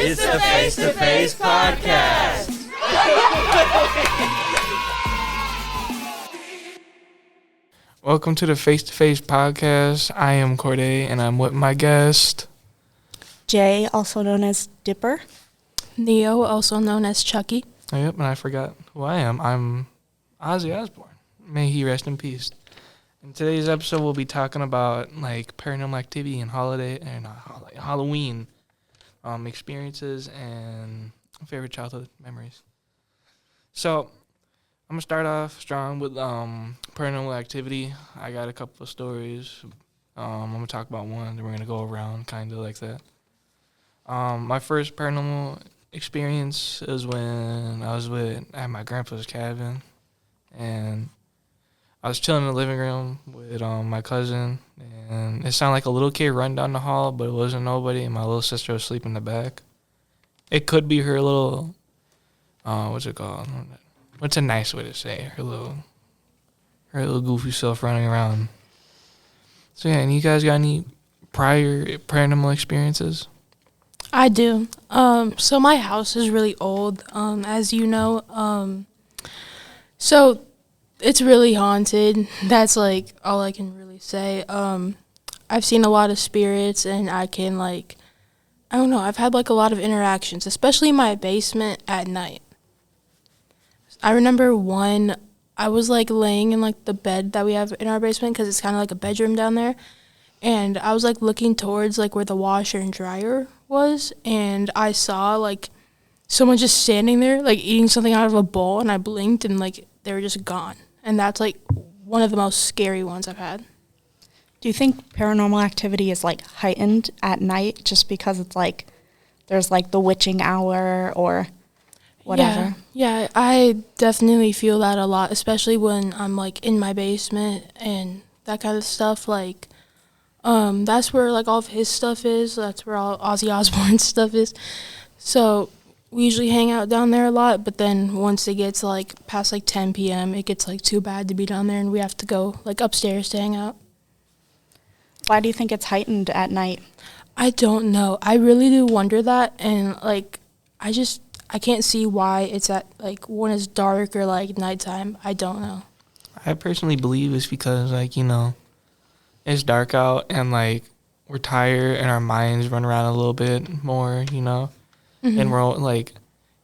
It's the Face to Face Podcast. Welcome to the Face to Face Podcast. I am Corde, and I'm with my guest, Jay, also known as Dipper. Neo, also known as Chucky. Oh, yep, and I forgot who I am. I'm Ozzy Osbourne. May he rest in peace. In today's episode, we'll be talking about like paranormal activity and Halloween experiences and favorite childhood memories. So I'm gonna start off strong with paranormal activity. I got a couple of stories. I'm gonna talk about one, then we're gonna go around kind of like that. My first paranormal experience is when I was at my grandpa's cabin, and I was chilling in the living room with my cousin, and it sounded like a little kid running down the hall, but it wasn't nobody, and my little sister was asleep in the back. It could be her little, what's it called? What's a nice way to say it? Her little goofy self running around. So yeah, and you guys got any prior paranormal experiences? I do. So my house is really old, as you know. So it's really haunted. That's like all I can really say. I've seen a lot of spirits, and I can I don't know, I've had like a lot of interactions, especially in my basement at night. I remember one, I was like laying in like the bed that we have in our basement because it's kind of like a bedroom down there. And I was like looking towards like where the washer and dryer was, and I saw like someone just standing there like eating something out of a bowl, and I blinked and like they were just gone. And that's like one of the most scary ones I've had. Do you think paranormal activity is like heightened at night just because it's like there's like the witching hour or whatever? Yeah, I definitely feel that a lot, especially when I'm like in my basement and that kind of stuff. Like that's where like all of his stuff is. That's where all Ozzy Osbourne's stuff is. So we usually hang out down there a lot, but then once it gets like past like 10 p.m., it gets like too bad to be down there, and we have to go like upstairs to hang out. Why do you think it's heightened at night? I don't know. I really do wonder that, and like I can't see why it's at like when it's dark or like nighttime. I don't know. I personally believe it's because it's dark out and like we're tired and our minds run around a little bit more, Mm-hmm. And we're all, like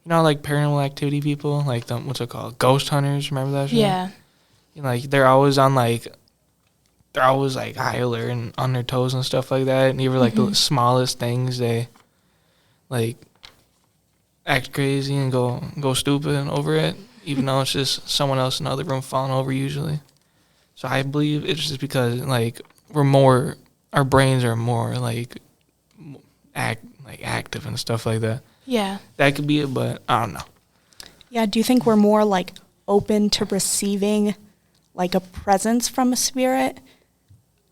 paranormal activity people, like what's it called, ghost hunters. Remember that shit? Yeah. They're always on they're always like high alert and on their toes and stuff like that. And even like the smallest things, they like act crazy and go stupid over it, even though it's just someone else in the other room falling over usually. So I believe it's just because like our brains are more active and stuff like that. Yeah. That could be it, but I don't know. Yeah, do you think we're more like open to receiving like a presence from a spirit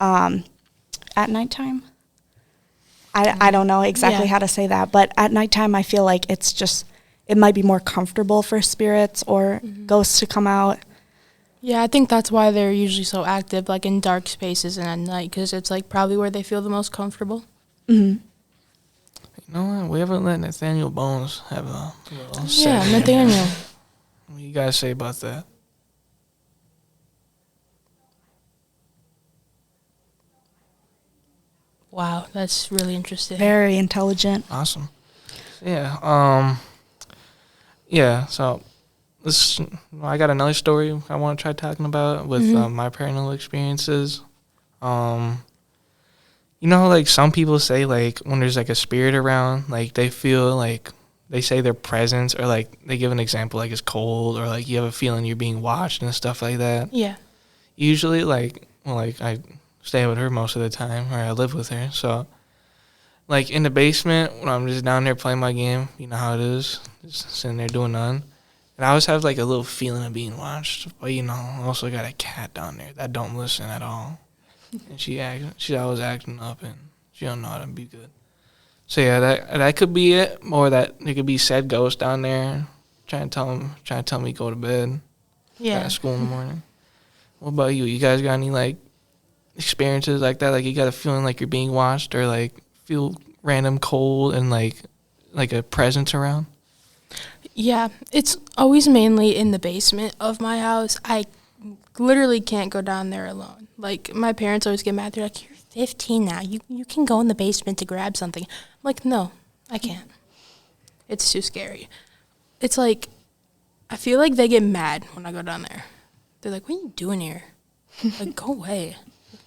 at nighttime? I don't know exactly how to say that, but at nighttime I feel like it might be more comfortable for spirits or ghosts to come out. Yeah, I think that's why they're usually so active, like in dark spaces and at night, because it's like probably where they feel the most comfortable. Mm-hmm. You know what? We haven't let Nathaniel Bones have a little Yeah, say. Nathaniel. What do you guys say about that? Wow, that's really interesting. Very intelligent. Awesome. Yeah. So I got another story I want to try talking about with my paranormal experiences. Like some people say like when there's like a spirit around, like they feel like they say their presence, or like they give an example like it's cold, or like you have a feeling you're being watched and stuff like that. Yeah. Usually I stay with her most of the time, or I live with her. So like in the basement when I'm just down there playing my game, you know how it is, just sitting there doing nothing. And I always have like a little feeling of being watched, but I also got a cat down there that don't listen at all. And she's always acting up, and she don't know how to be good. So yeah, that could be it. Or that there could be said ghost down there trying to tell me to go to bed. Yeah. At school in the morning. What about you? You guys got any like experiences like that? Like you got a feeling like you're being watched, or like feel random cold and like like a presence around? Yeah, it's always mainly in the basement of my house. I literally can't go down there alone. Like, my parents always get mad. They're like, you're 15 now. You can go in the basement to grab something. I'm like, no, I can't. It's too scary. It's like, I feel like they get mad when I go down there. They're like, what are you doing here? Like, go away.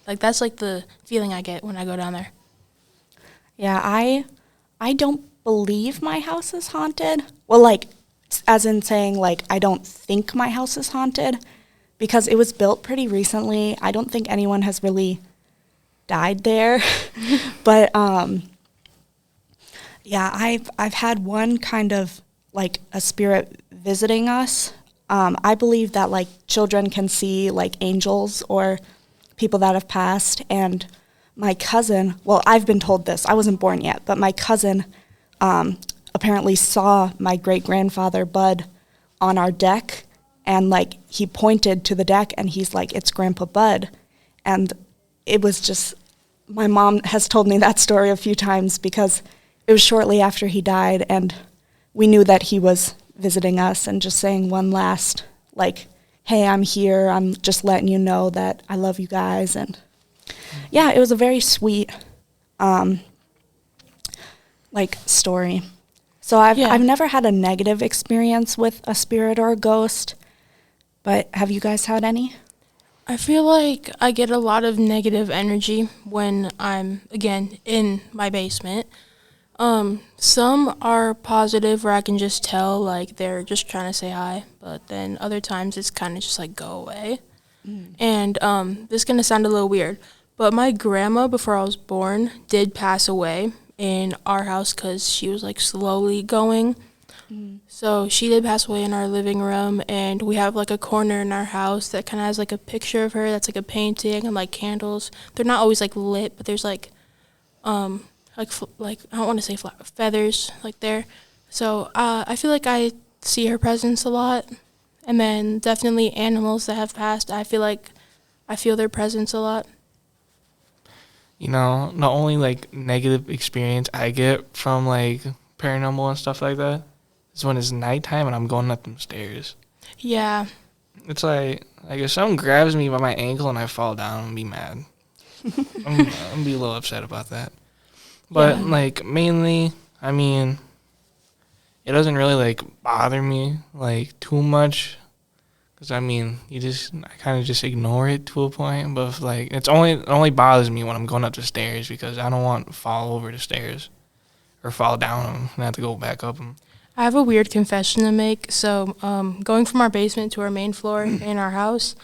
Like, that's like the feeling I get when I go down there. Yeah, I don't believe my house is haunted. Well, like, as in saying, like, I don't think my house is haunted because it was built pretty recently. I don't think anyone has really died there. But, yeah, I've had one kind of, like, a spirit visiting us. I believe that, like, children can see, like, angels or people that have passed. And my cousin, well, I've been told this. I wasn't born yet, but my cousin apparently saw my great-grandfather, Bud, on our deck. And, like, he pointed to the deck, and he's like, it's Grandpa Bud. And it was just, my mom has told me that story a few times because it was shortly after he died, and we knew that he was visiting us and just saying one last, like, hey, I'm here. I'm just letting you know that I love you guys. And, yeah, it was a very sweet, like, story. So I've never had a negative experience with a spirit or a ghost, but have you guys had any? I feel like I get a lot of negative energy when I'm, again, in my basement. Some are positive where I can just tell, like, they're just trying to say hi, but then other times it's kind of just like, go away. And this is going to sound a little weird, but my grandma, before I was born, did pass away in our house because she was, like, slowly going. So she did pass away in our living room, and we have, like, a corner in our house that kind of has, like, a picture of her that's, like, a painting and, like, candles. They're not always, like, lit, but there's, like, I don't want to say feathers, like, there. So I feel like I see her presence a lot. And then definitely animals that have passed, I feel like I feel their presence a lot. You know, the only, like, negative experience I get from, like, paranormal and stuff like that is when it's nighttime and I'm going up them stairs. Yeah. It's like if someone grabs me by my ankle and I fall down, I'm going to be mad. I'm going to be a little upset about that. But, like, mainly, I mean, it doesn't really, like, bother me, like, too much. Because, I mean, I kind of just ignore it to a point. But, like, it only bothers me when I'm going up the stairs because I don't want to fall over the stairs or fall down them and have to go back up them. I have a weird confession to make. So, going from our basement to our main floor in our house,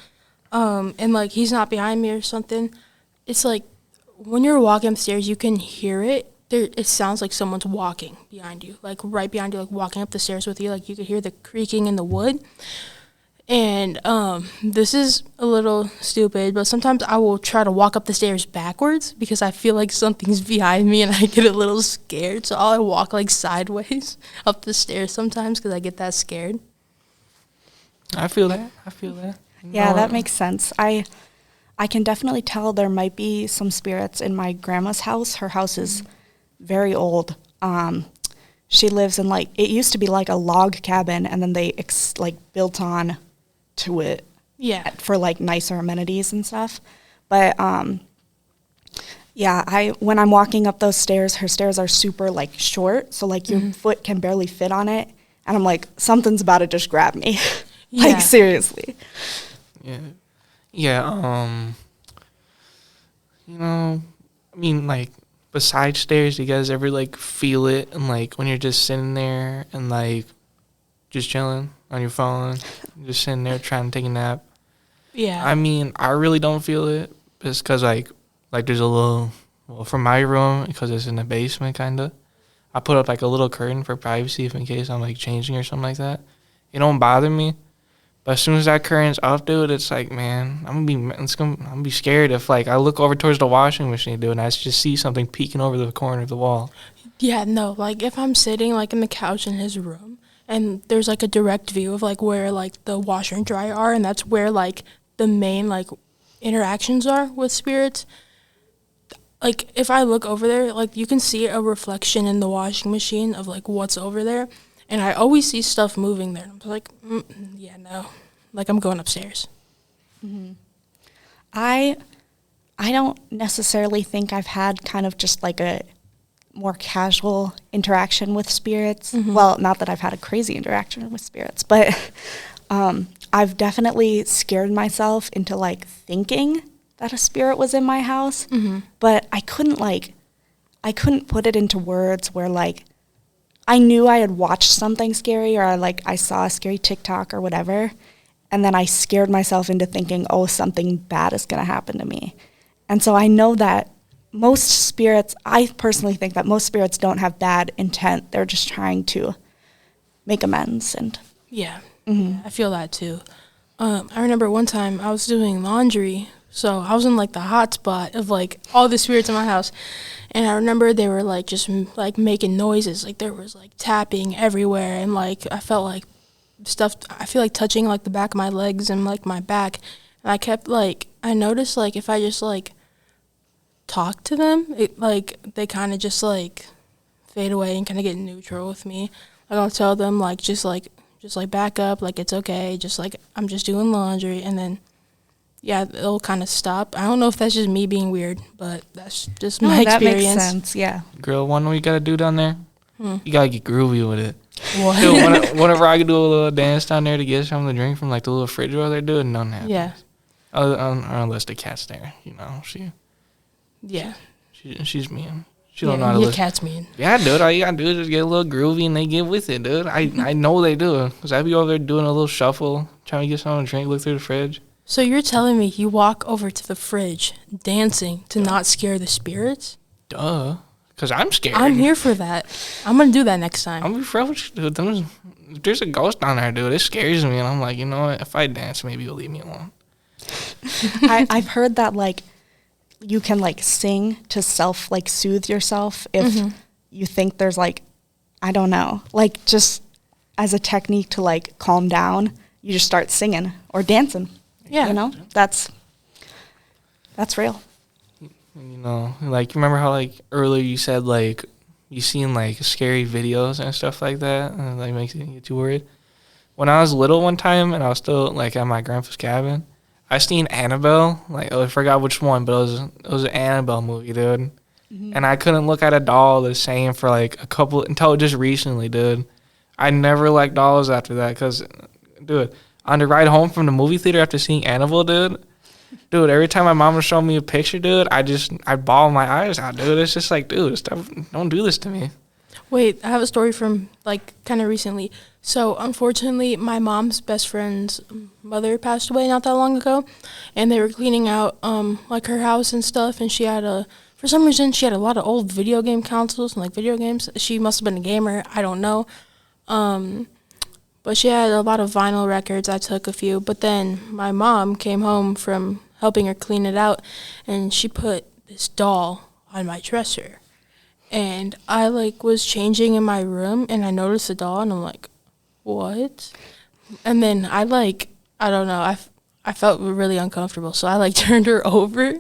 and, like, he's not behind me or something, it's like, when you're walking upstairs, you can hear it. It sounds like someone's walking behind you, like, right behind you, like, walking up the stairs with you. Like, you could hear the creaking in the wood. And this is a little stupid, but sometimes I will try to walk up the stairs backwards because I feel like something's behind me and I get a little scared. So I'll walk, like, sideways up the stairs sometimes because I get that scared. I feel that. Yeah, that makes sense. I can definitely tell there might be some spirits in my grandma's house. Her house is very old. She lives in, like, it used to be like a log cabin, and then they built on to it for, like, nicer amenities and stuff. But yeah, when I'm walking up those stairs, her stairs are super, like, short, so, like, your foot can barely fit on it, and I'm like, something's about to just grab me. Like, seriously. Yeah, you know, I mean, like, besides stairs, do you guys ever, like, feel it and, like, when you're just sitting there and, like, just chilling on your phone, just sitting there trying to take a nap? Yeah. I mean, I really don't feel it just because, like there's a little, well, from my room, because it's in the basement, kind of, I put up, like, a little curtain for privacy if in case I'm, like, changing or something like that. It don't bother me. But as soon as that curtain's up, dude, it's like, man, I'm gonna be scared if, like, I look over towards the washing machine, dude, and I just see something peeking over the corner of the wall. Yeah, no, like, if I'm sitting, like, in the couch in his room, and there's, like, a direct view of, like, where, like, the washer and dryer are, and that's where, like, the main, like, interactions are with spirits, like, if I look over there, like, you can see a reflection in the washing machine of, like, what's over there. And I always see stuff moving there. I'm like, yeah, no. Like, I'm going upstairs. Mm-hmm. I don't necessarily think I've had kind of just like a more casual interaction with spirits. Mm-hmm. Well, not that I've had a crazy interaction with spirits, but I've definitely scared myself into like thinking that a spirit was in my house, Mm-hmm. but I couldn't put it into words where like I knew I had watched something scary or I saw a scary TikTok or whatever, and then I scared myself into thinking, oh, something bad is going to happen to me. And so I know that I personally think that most spirits don't have bad intent. They're just trying to make amends. And Yeah. mm-hmm. I feel that too. I remember one time I was doing laundry, so I was in like the hot spot of like all the spirits in my house, and I remember they were like just like making noises, like there was like tapping everywhere, and like I felt like stuff. I feel like touching like the back of my legs and like my back, and I noticed like if I just like talk to them, it like they kind of just like fade away and kind of get neutral with me. Like I'll tell them like just back up, like it's okay, just like I'm just doing laundry, and then yeah, it'll kind of stop. I don't know if that's just me being weird, but that's just my that experience. makes sense. Yeah. Girl, one we gotta do down there. You gotta get groovy with it. What? Dude, whenever I could do a little dance down there to get something to drink from like the little fridge over there, dude, none happens. Yeah. Unless the cat's there, you know. Yeah. She's mean. She don't know how to your listen. cat's mean. Yeah, dude. All you gotta do is just get a little groovy and they get with it, dude. I know they do. Because I be over there doing a little shuffle, trying to get something to drink, look through the fridge. So you're telling me you walk over to the fridge dancing to not scare the spirits? Duh. Because I'm scared. I'm here for that. I'm going to do that next time. I'm afraid with you, dude. If there's a ghost down there, dude, it scares me. And I'm like, you know what? If I dance, maybe you'll leave me alone. I've heard that like you can like sing to self like soothe yourself if you think there's like, I don't know, like just as a technique to like calm down, you just start singing or dancing. Yeah. You know, that's real. You know, like, remember how, like, earlier you said, like, you seen, like, scary videos and stuff like that, and, like, makes you get too worried? When I was little one time, and I was still, like, at my grandpa's cabin, I seen Annabelle. Like, I forgot which one, but it was an Annabelle movie, dude. Mm-hmm. And I couldn't look at a doll the same for, like, until just recently, dude. I never liked dolls after that, because, dude, on the ride home from the movie theater after seeing Annabelle, dude, every time my mom would show me a picture, dude, I bawl my eyes out, dude. It's just like, dude, stop, don't do this to me. Wait, I have a story from, like, kind of recently. So, unfortunately, my mom's best friend's mother passed away not that long ago, and they were cleaning out, like, her house and stuff, and for some reason, she had a lot of old video game consoles and, like, video games. She must have been a gamer, I don't know. But she had a lot of vinyl records. I took a few. But then my mom came home from helping her clean it out, and she put this doll on my dresser. And I, like, was changing in my room, and I noticed the doll, and I'm like, what? And then I don't know, I felt really uncomfortable. So I, like, turned her over,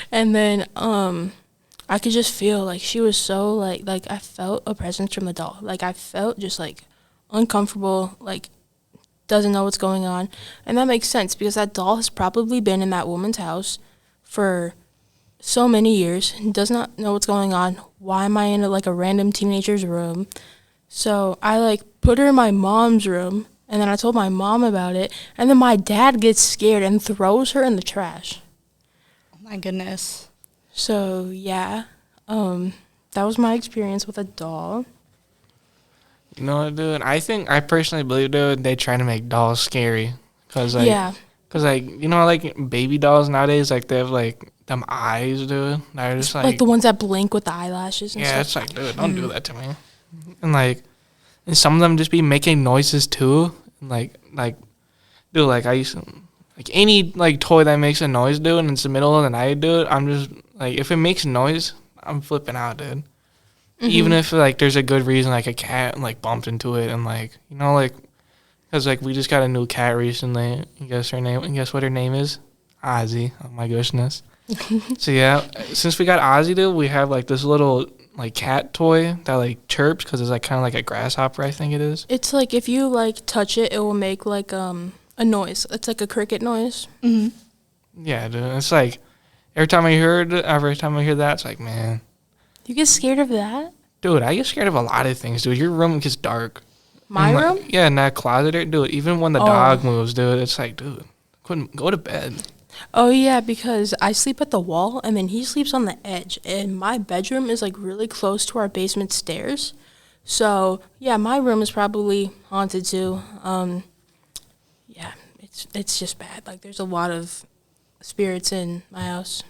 and then I could just feel, like, she was so, like I felt a presence from the doll. Like, I felt just, like, uncomfortable, like, doesn't know what's going on. And that makes sense because that doll has probably been in that woman's house for so many years and does not know what's going on. Why am I in a random teenager's room? So I, like, put her in my mom's room, and then I told my mom about it, and then my dad gets scared and throws her in the trash. Oh my goodness. So yeah, that was my experience with a doll. You know what, dude? I personally believe, dude, they try to make dolls scary. Cause, like, Yeah. Because, like, you know, like, baby dolls nowadays, like, they have, like, them eyes, dude. They're just, Like the ones that blink with the eyelashes and yeah, stuff. it's like, dude, don't do that to me. And, like, and some of them just be making noises, too. And, like, dude, like, I used to, like, any, like, toy that makes a noise, dude, and it's the middle of the night, dude, I'm just, like, if it makes noise, I'm flipping out, dude. Even if, like, there's a good reason, like, a cat, like, bumped into it, and, like, you know, like, because, like, we just got a new cat recently. And guess what her name is? Ozzy. Oh, my goodness. So yeah, since we got Ozzy, dude, we have like this little like cat toy that like chirps because it's like kind of like a grasshopper, I think it is. It's like if you like touch it, it will make like a noise. It's like a cricket noise. Mm-hmm. Yeah, dude, it's like every time I hear that, it's like, man, You get scared of that? dude, I get scared of a lot of things, dude. Your room gets dark. My And, room? Yeah, in that closet there, dude. Even when the Oh. dog moves, dude, it's like, dude, couldn't go to bed. Oh yeah, because I sleep at the wall and then he sleeps on the edge, and my bedroom is like really close to our basement stairs. So yeah, my room is probably haunted too. Yeah, it's just bad. Like there's a lot of spirits in my house.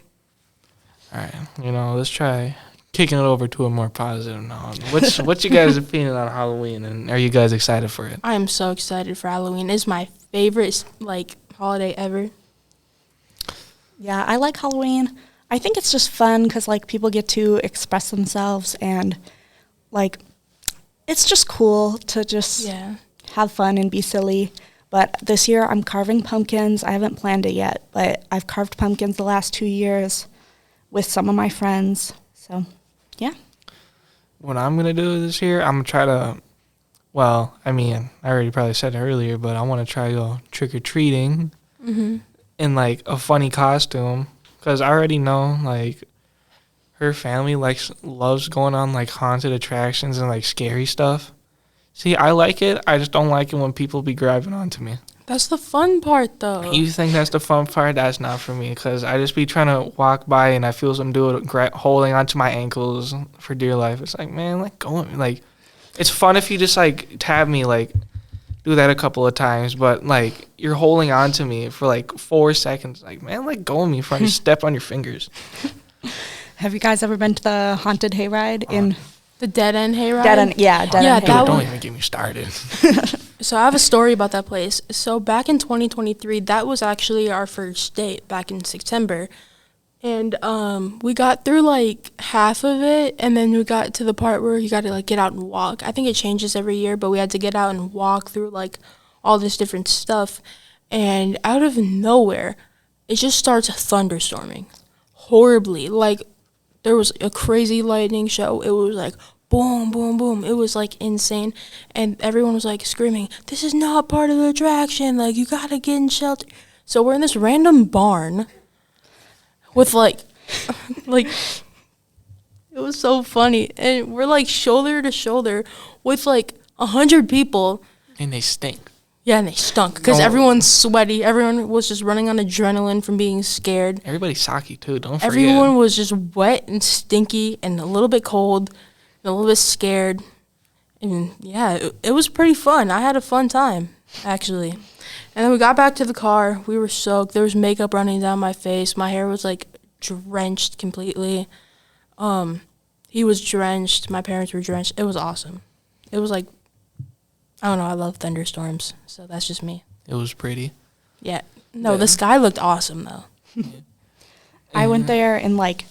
All right, let's try kicking it over to a more positive note. What's your guys' opinion on Halloween, and are you guys excited for it? I am so excited for Halloween. It's my favorite like holiday ever. Yeah, I like Halloween. I think it's just fun because, like, people get to express themselves and, like, it's just cool to just Yeah. have fun and be silly. But this year I'm carving pumpkins. I haven't planned it yet, but I've carved pumpkins the last 2 years with some of my friends. So, yeah. What I'm gonna do this year, I'm gonna try to. Well, I mean, I already probably said it earlier, but I want to try to go trick or treating in like a funny costume, because I already know like her family loves going on like haunted attractions and like scary stuff. See, I like it. I just don't like it when people be grabbing onto me. That's the fun part though. You think that's the fun part? That's not for me, because I just be trying to walk by and I feel some dude holding onto my ankles for dear life. It's like, man, let go of me. Like, it's fun if you just like tap me, like do that a couple of times, but like you're holding on to me for like 4 seconds. Like, man, let go of me before I step on your fingers. Have you guys ever been to the haunted hayride in The Dead End Hayride? Dead End? Yeah, Dead Yeah, End that Dude, don't one- even get me started. So I have a story about that place. So back in 2023, that was actually our first date back in September. And we got through like half of it, and then we got to the part where you got to like get out and walk. I think it changes every year, but we had to get out and walk through like all this different stuff. And out of nowhere, it just starts thunderstorming horribly. Like there was a crazy lightning show. It was like boom, boom, boom. It was like insane. And everyone was like screaming, "This is not part of the attraction. Like you gotta get in shelter." So we're in this random barn with like it was so funny. And we're like shoulder to shoulder with like 100 people. And they stink. Yeah, and they stunk because Oh. everyone's sweaty. Everyone was just running on adrenaline from being scared. Everybody's socky too. Don't forget. Everyone was just wet and stinky and a little bit cold and a little bit scared. And yeah, it was pretty fun. I had a fun time, actually. And then we got back to the car. We were soaked. There was makeup running down my face. My hair was like drenched completely. He was drenched. My parents were drenched. It was awesome. It was like, I don't know. I love thunderstorms. So that's just me. It was pretty. Yeah. No, Yeah. the sky looked awesome, though. I went there in like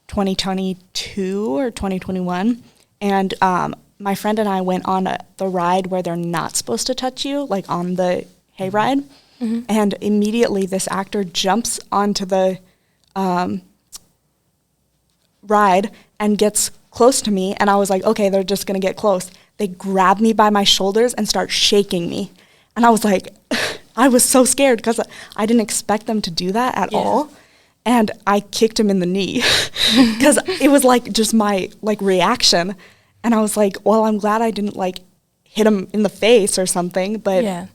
2022 or 2021, and my friend and I went on the ride where they're not supposed to touch you, like on the hayride, and immediately this actor jumps onto the ride and gets close to me, and I was like, okay, they're just gonna get close. They grab me by my shoulders and start shaking me, and I was like, I was so scared because I didn't expect them to do that at Yeah. all. And I kicked him in the knee because it was like just my like reaction. And I was like, well, I'm glad I didn't like hit him in the face or something. But Yeah.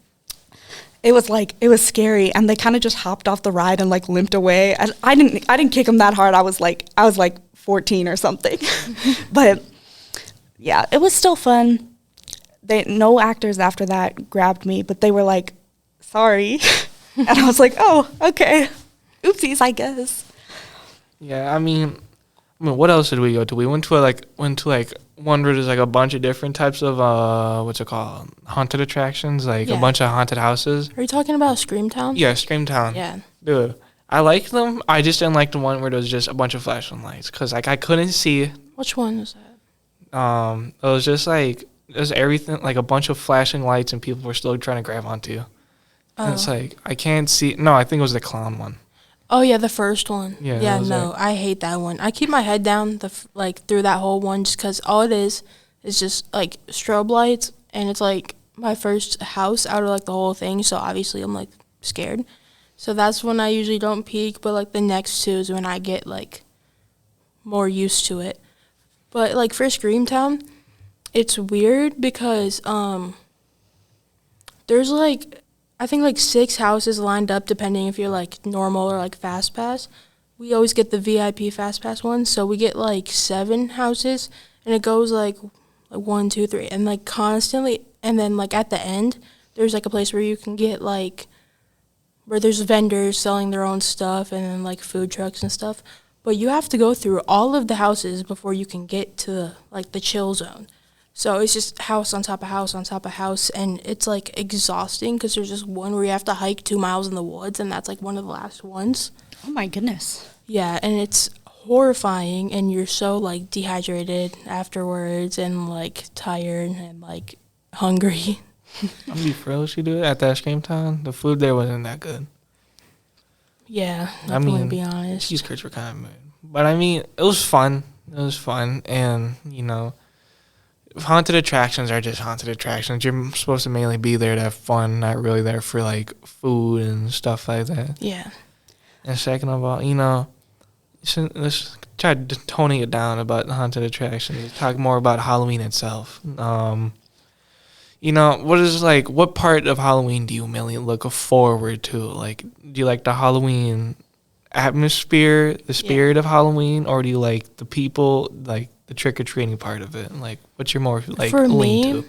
it was scary. And they kind of just hopped off the ride and like limped away. And I didn't kick him that hard. I was like 14 or something. But yeah, it was still fun. No actors after that grabbed me, but they were like, sorry. And I was like, oh, okay. Oopsies, I guess. Yeah, I mean, what else did we go to? We went to one where there's like a bunch of different types of what's it called, haunted attractions, like Yeah. a bunch of haunted houses. Are you talking about Screamtown? Yeah, Screamtown. Yeah. Dude, I liked them. I just didn't like the one where there was just a bunch of flashing lights, because like I couldn't see. Which one was that? It was just like it was everything, like a bunch of flashing lights, and people were still trying to grab onto you. And it's like I can't see. No, I think it was the clown one. Oh yeah, the first one. Yeah, Yeah, it was no, like- I hate that one. I keep my head down through that whole one just because all it is just like strobe lights, and it's like my first house out of like the whole thing. So obviously I'm like scared. So that's when I usually don't peek. But like the next two is when I get like more used to it. But like for Screamtown, it's weird because there's like I think like 6 houses lined up depending if you're like normal or like fast pass. We always get the VIP fast pass ones, so we get like 7 houses, and it goes like 1, 2, 3, and like constantly. And then like at the end, there's like a place where you can get like where there's vendors selling their own stuff and then like food trucks and stuff. But you have to go through all of the houses before you can get to like the chill zone. So it's just house on top of house on top of house, and it's like exhausting because there's just one where you have to hike 2 miles in the woods, and that's like one of the last ones. Oh my goodness. Yeah, and it's horrifying, and you're so like dehydrated afterwards and like tired and like hungry. I'm gonna be for real with you, dude. At that Screamtown, the food there wasn't that good. Yeah, I I'm gonna mean, be honest. cheese curds were kind of mid. But I mean, it was fun. It was fun, and you know, haunted attractions are just haunted attractions. You're supposed to mainly be there to have fun, not really there for like food and stuff like that. Yeah. And second of all, you know, let's try to toning it down about the haunted attractions. Talk more about Halloween itself. You know, what part of Halloween do you mainly look forward to? Like, do you like the Halloween atmosphere, the spirit of Halloween, or do you like the people, like the trick-or-treating part of it? Like, what's your more, like, For lean me, to?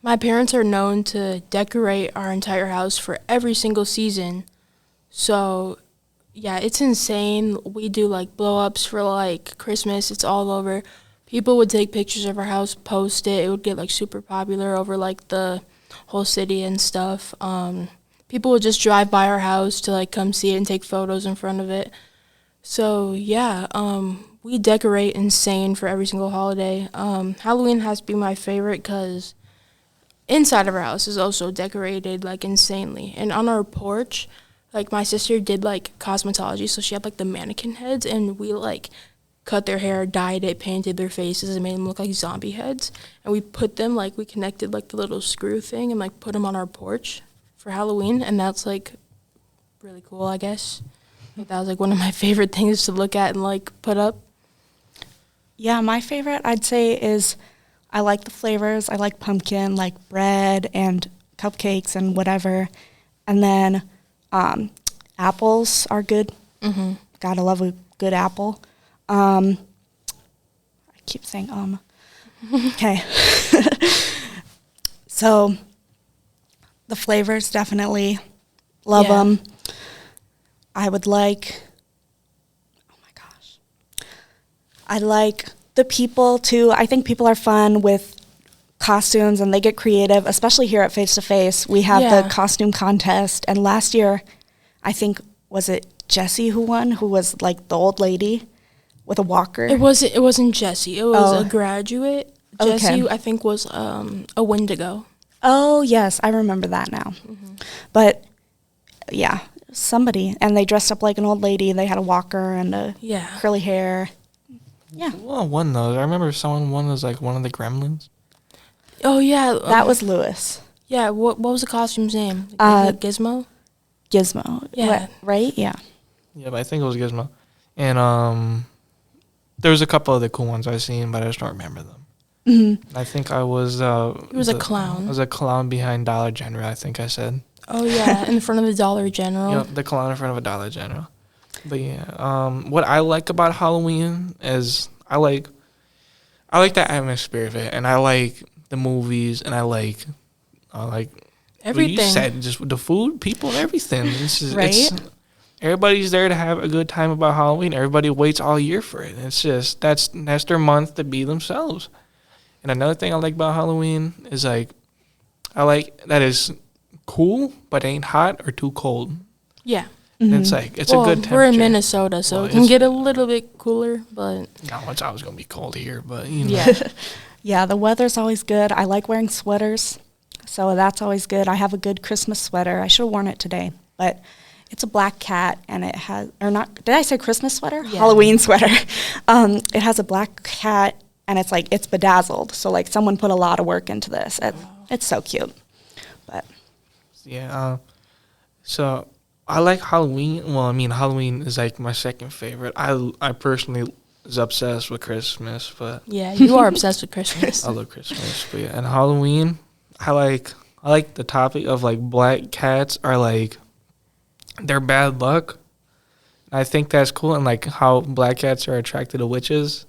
my parents are known to decorate our entire house for every single season. So, yeah, it's insane. We do, like, blow-ups for, like, Christmas. It's all over. People would take pictures of our house, post it. It would get, like, super popular over, like, the whole city and stuff. People would just drive by our house to, like, come see it and take photos in front of it. So, yeah, we decorate insane for every single holiday. Halloween has to be my favorite because inside of our house is also decorated, like, insanely. And on our porch, like, my sister did, like, cosmetology, so she had, like, the mannequin heads, and we, like, cut their hair, dyed it, painted their faces, and made them look like zombie heads. And we put them, like, we connected, like, the little screw thing and, like, put them on our porch for Halloween, and that's, like, really cool, I guess. Like, that was, like, one of my favorite things to look at and, like, put up. Yeah, my favorite I'd say is I like the flavors. I like pumpkin, like bread and cupcakes and whatever. And then apples are good. Mm-hmm. Gotta love a good apple. I keep saying Okay. So the flavors, definitely love Yeah. them. I would like, oh my gosh. I like the people too. I think people are fun with costumes and they get creative, especially here at Face to Face. We have Yeah. the costume contest, and last year, I think, was it Jessie who won, who was like the old lady with a walker? It wasn't Jessie. It was Oh. a graduate. Okay. Jessie, I think, was a Wendigo. Oh, yes, I remember that now. Mm-hmm. But yeah, somebody, and they dressed up like an old lady. They had a walker and a Yeah. curly hair. Yeah, Well, won those. I remember someone won as like one of the gremlins. Oh yeah. that was Lewis. Yeah. What was the costume's name? Gizmo. Gizmo. Yeah. Right? Yeah. Yeah, but I think it was Gizmo. And there was a couple other cool ones I've seen, but I just don't remember them. Mm-hmm. I think I was. It was a clown. I was a clown behind Dollar General. I think I said. Oh yeah, in front of the Dollar General. Yep, the clown in front of a Dollar General. But yeah, what I like about Halloween is I like the atmosphere of it, and I like the movies, and I like Everything. what you said, just the food, people, and everything. Right? Everybody's there to have a good time about Halloween. Everybody waits all year for it. It's just that's their month to be themselves. And another thing I like about Halloween is like I like that it's cool, but ain't hot or too cold. Yeah. And it's Mhm. like it's Well, a good temperature. we're in Minnesota, so Well, it can it's- get a little bit cooler, but No, it's always gonna be cold here, but you know. yeah. Yeah, the weather's always good. I like wearing sweaters, so that's always good. I have a good Christmas sweater. I should have worn it today, but It's a black cat, and it has, or not, did I say Christmas sweater? Yeah. Halloween sweater. It has a black cat, and it's like, it's bedazzled. So like someone put a lot of work into this. It's so cute. But Yeah. So I like Halloween. Well, I mean, Halloween is like my second favorite. I personally is obsessed with Christmas, but Yeah, you are obsessed with Christmas. I love Christmas. But yeah, and Halloween, I like the topic of like black cats are like they're bad luck. I think that's cool, and like how black cats are attracted to witches.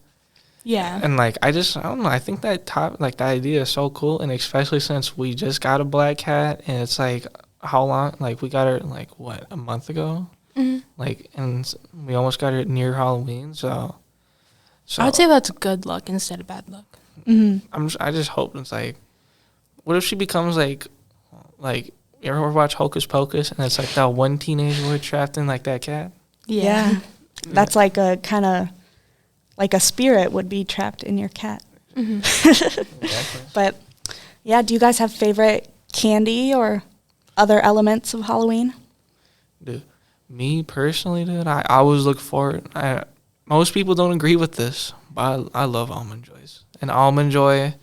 Yeah. And like I don't know, I think that the idea is so cool, and especially since we just got a black cat, and it's like how long? Like we got her like what, a month ago? Hmm. Like, and we almost got her near Halloween, so I would say that's good luck instead of bad luck. I just hope it's like, what if she becomes like you ever watch Hocus Pocus, and it's like that one teenage boy trapped in like that cat? yeah, that's like a kind of like a spirit would be trapped in your cat. Exactly. But yeah, do you guys have favorite candy or other elements of Halloween? Dude, me personally, dude, I always look forward. Most people don't agree with this, but I love Almond Joys. An Almond Joy,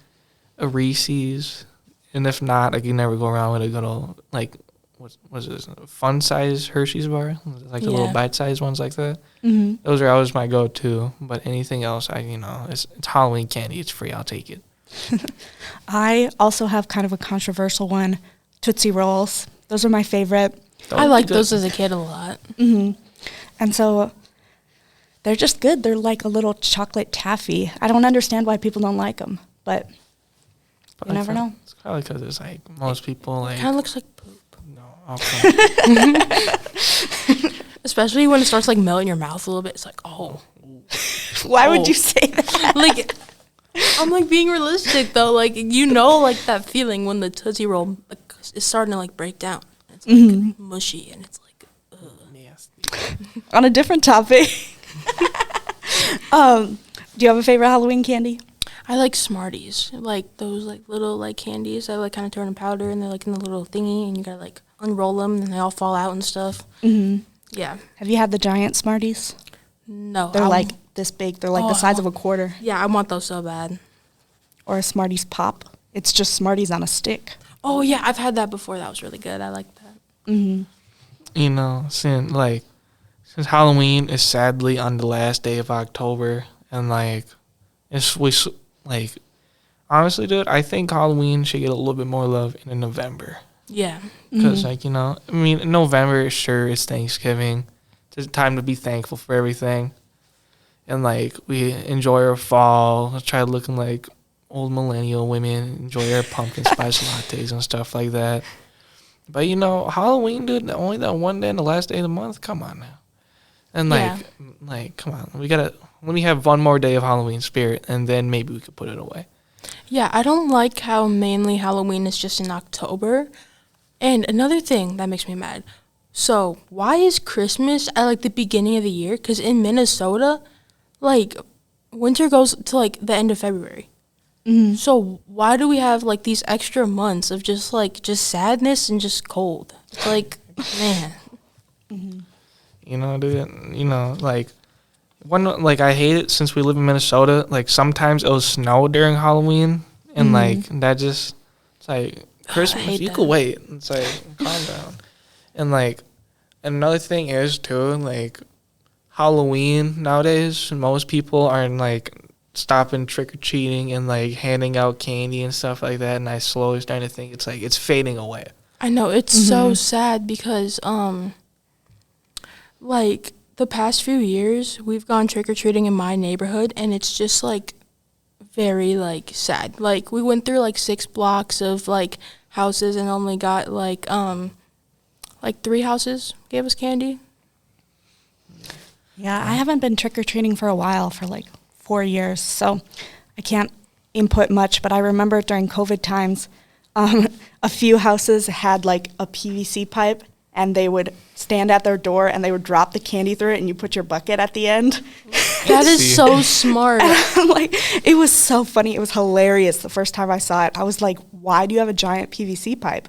a Reese's, and if not, I can never go around with a good old, like, what's this, fun size Hershey's bar? Like the little Yeah. bite-sized ones like that. Mm-hmm. Those are always my go-to, but anything else, it's Halloween candy. It's free. I'll take it. I also have kind of a controversial one, Tootsie Rolls. Those are my favorite. I liked those as a kid a lot. And so they're just good. They're like a little chocolate taffy. I don't understand why people don't like them, but you never know. It's probably because it's like most people like. Kind of looks like poop. No, okay. Especially when it starts like melting your mouth a little bit. It's like, oh. Why would Oh. you say that? Like, I'm like being realistic though. Like, like that feeling when the Tootsie Roll like, is starting to like break down. It's like mushy and it's like, ugh. Nasty. On a different topic. Do you have a favorite Halloween candy? I like Smarties, like those like little like candies that like kind of turn in powder and they're like in the little thingy and you gotta like unroll them and they all fall out and stuff. Mm-hmm. Yeah. Have you had the giant Smarties? No. They're like this big. They're like the size of a quarter. Yeah, I want those so bad. Or a Smarties Pop. It's just Smarties on a stick. Oh yeah, I've had that before. That was really good. I like that. Mm-hmm. You know, since Halloween is sadly on the last day of October, and like honestly, dude, I think Halloween should get a little bit more love in November. Yeah. Because in November, sure, it's Thanksgiving. It's a time to be thankful for everything, and like we enjoy our fall, try looking like old millennial women, enjoy our pumpkin spice lattes and stuff like that. But Halloween, dude, only that one day and the last day of the month. Come on now, and come on, let me have one more day of Halloween spirit, and then maybe we could put it away. Yeah, I don't like how mainly Halloween is just in October. And another thing that makes me mad. So, why is Christmas at like the beginning of the year? Because in Minnesota, like winter goes to like the end of February. Mm-hmm. So why do we have like these extra months of just sadness and just cold? It's like, man. Dude, I hate it since we live in Minnesota. Like sometimes it'll snow during Halloween, and it's like Christmas. hate You that. could wait. It's like calm down. And like another thing is too, like Halloween nowadays, most people aren't like stopping trick or treating and like handing out candy and stuff like that. And I slowly starting to think it's like it's fading away. I know, it's so sad because like the past few years we've gone trick or treating in my neighborhood and it's just like very like sad. Like we went through like 6 blocks of like houses and only got like 3 houses gave us candy. Yeah, I haven't been trick-or-treating for a while, for like 4 years, so I can't input much, but I remember during COVID times, a few houses had like a PVC pipe, and they would stand at their door, and they would drop the candy through it, and you put your bucket at the end. That is so smart. I'm like, it was so funny. It was hilarious the first time I saw it. I was like, why do you have a giant PVC pipe?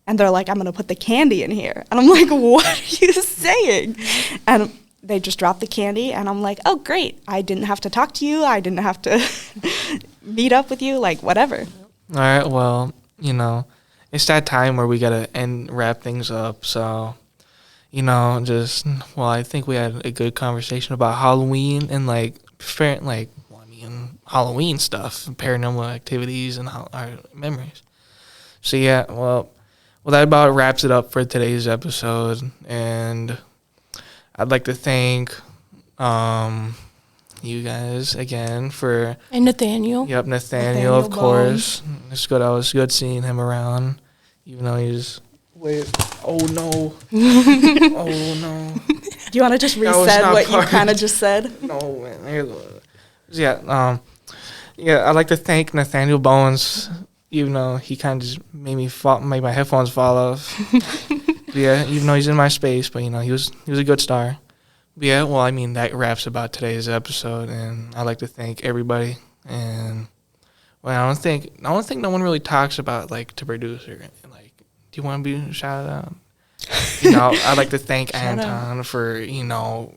And they're like, I'm going to put the candy in here. And I'm like, what are you saying? And they just dropped the candy. And I'm like, oh, great. I didn't have to talk to you. I didn't have to meet up with you, like, whatever. All right, well, it's that time where we got to wrap things up. So, I think we had a good conversation about Halloween and, Halloween stuff, paranormal activities, and our memories. So, yeah, well, that about wraps it up for today's episode. And I'd like to thank you guys again for... And Nathaniel. Yep, Nathaniel, of course. It's good. It was good seeing him around, even though he's... Wait. Oh, no. Oh, no. Do you want to just reset what you kind of just said? No, man. Yeah, I'd like to thank Nathaniel Bowens, even though he kind of just made my headphones fall off. But yeah, even though he's in my space, but he was a good star. But yeah, well, that wraps about today's episode, and I'd like to thank everybody. And well, I don't think no one really talks about the producer. Do you want to be shouted out? I'd like to thank Anton for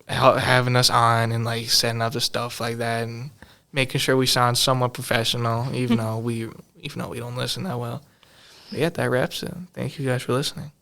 having us on and setting up the stuff like that and making sure we sound somewhat professional, even though we don't listen that well. But yeah, that wraps it. Thank you guys for listening.